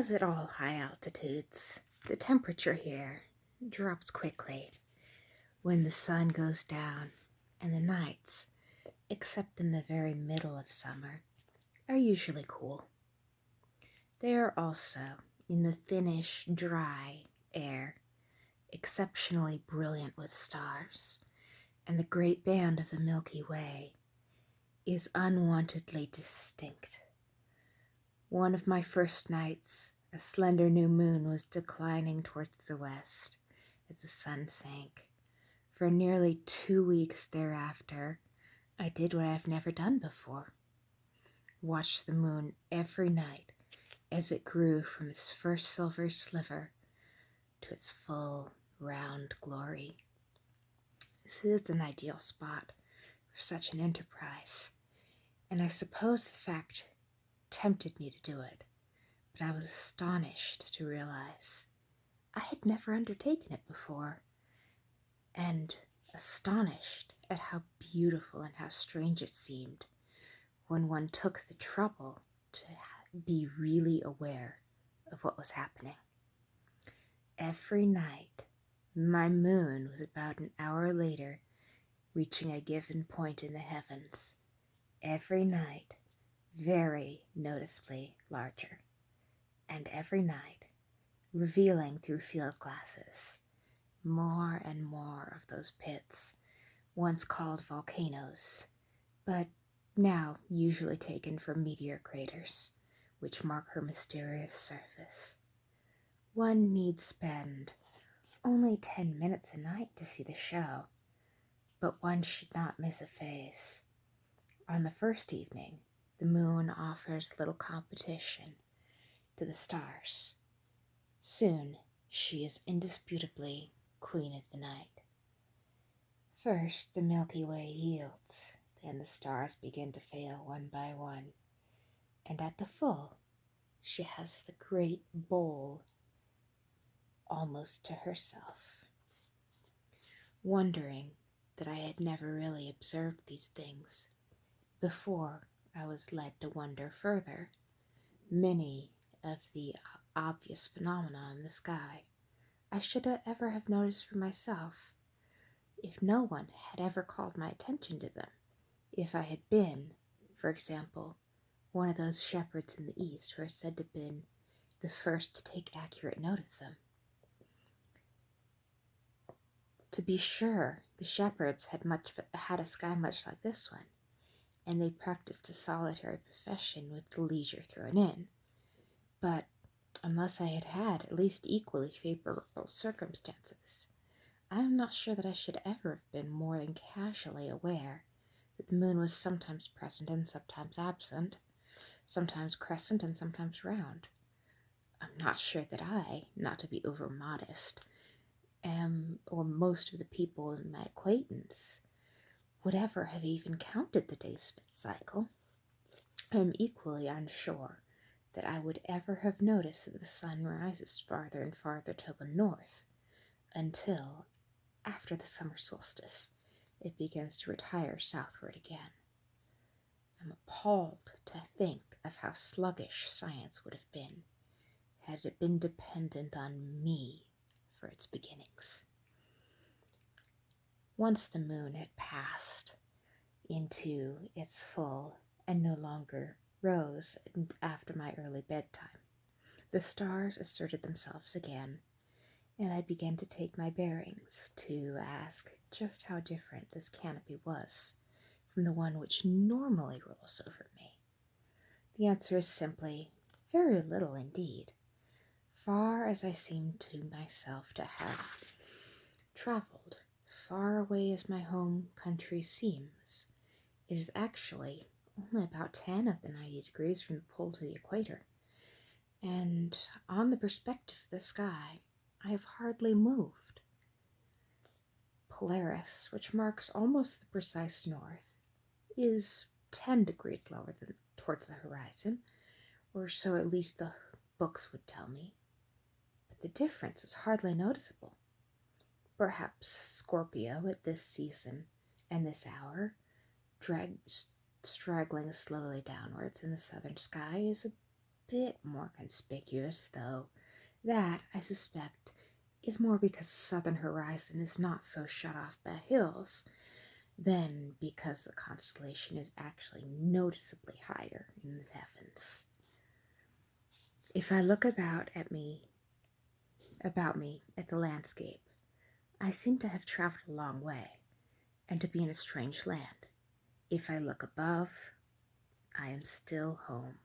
As at all high altitudes, the temperature here drops quickly when the sun goes down, and the nights, except in the very middle of summer, are usually cool. They are also, in the thinnish, dry air, exceptionally brilliant with stars, and the great band of the Milky Way is unwontedly distinct. One of my first nights, a slender new moon was declining towards the west as the sun sank. For nearly 2 weeks thereafter, I did what I've never done before. Watched the moon every night as it grew from its first silver sliver to its full, round glory. This is an ideal spot for such an enterprise, and I suppose the fact tempted me to do it, but I was astonished to realize I had never undertaken it before, and astonished at how beautiful and how strange it seemed when one took the trouble to be really aware of what was happening. Every night, my moon was about an hour later reaching a given point in the heavens. Every night, very noticeably larger, and every night, revealing through field glasses more and more of those pits, once called volcanoes, but now usually taken for meteor craters, which mark her mysterious surface. One need spend only 10 minutes a night to see the show, but one should not miss a phase. On the first evening, the moon offers little competition to the stars. Soon, she is indisputably queen of the night. First, the Milky Way yields, then the stars begin to fail one by one, and at the full, she has the great bowl almost to herself. Wondering that I had never really observed these things before, I was led to wonder further. Many of the obvious phenomena in the sky I should ever have noticed for myself, if no one had ever called my attention to them. If I had been, for example, one of those shepherds in the East who are said to have been the first to take accurate note of them. To be sure, the shepherds had a sky much like this one, and they practiced a solitary profession with the leisure thrown in. But unless I had had at least equally favorable circumstances, I am not sure that I should ever have been more than casually aware that the moon was sometimes present and sometimes absent, sometimes crescent and sometimes round. I'm not sure that I, not to be over modest, or most of the people in my acquaintance, would ever have even counted the days of its cycle. I am equally unsure that I would ever have noticed that the sun rises farther and farther to the north until, after the summer solstice, it begins to retire southward again. I'm appalled to think of how sluggish science would have been had it been dependent on me for its beginnings. Once the moon had passed into its full and no longer rose after my early bedtime, the stars asserted themselves again, and I began to take my bearings to ask just how different this canopy was from the one which normally rolls over me. The answer is simply very little indeed. Far as I seem to myself to have traveled, far away as my home country seems, it is actually only about 10 of the 90 degrees from the pole to the equator, and on the perspective of the sky, I have hardly moved. Polaris, which marks almost the precise north, is 10 degrees lower than towards the horizon, or so at least the books would tell me, but the difference is hardly noticeable. Perhaps Scorpio at this season and this hour, straggling slowly downwards in the southern sky, is a bit more conspicuous, though. That, I suspect, is more because the southern horizon is not so shut off by hills than because the constellation is actually noticeably higher in the heavens. If I look about me at the landscape, I seem to have traveled a long way and to be in a strange land. If I look above, I am still home.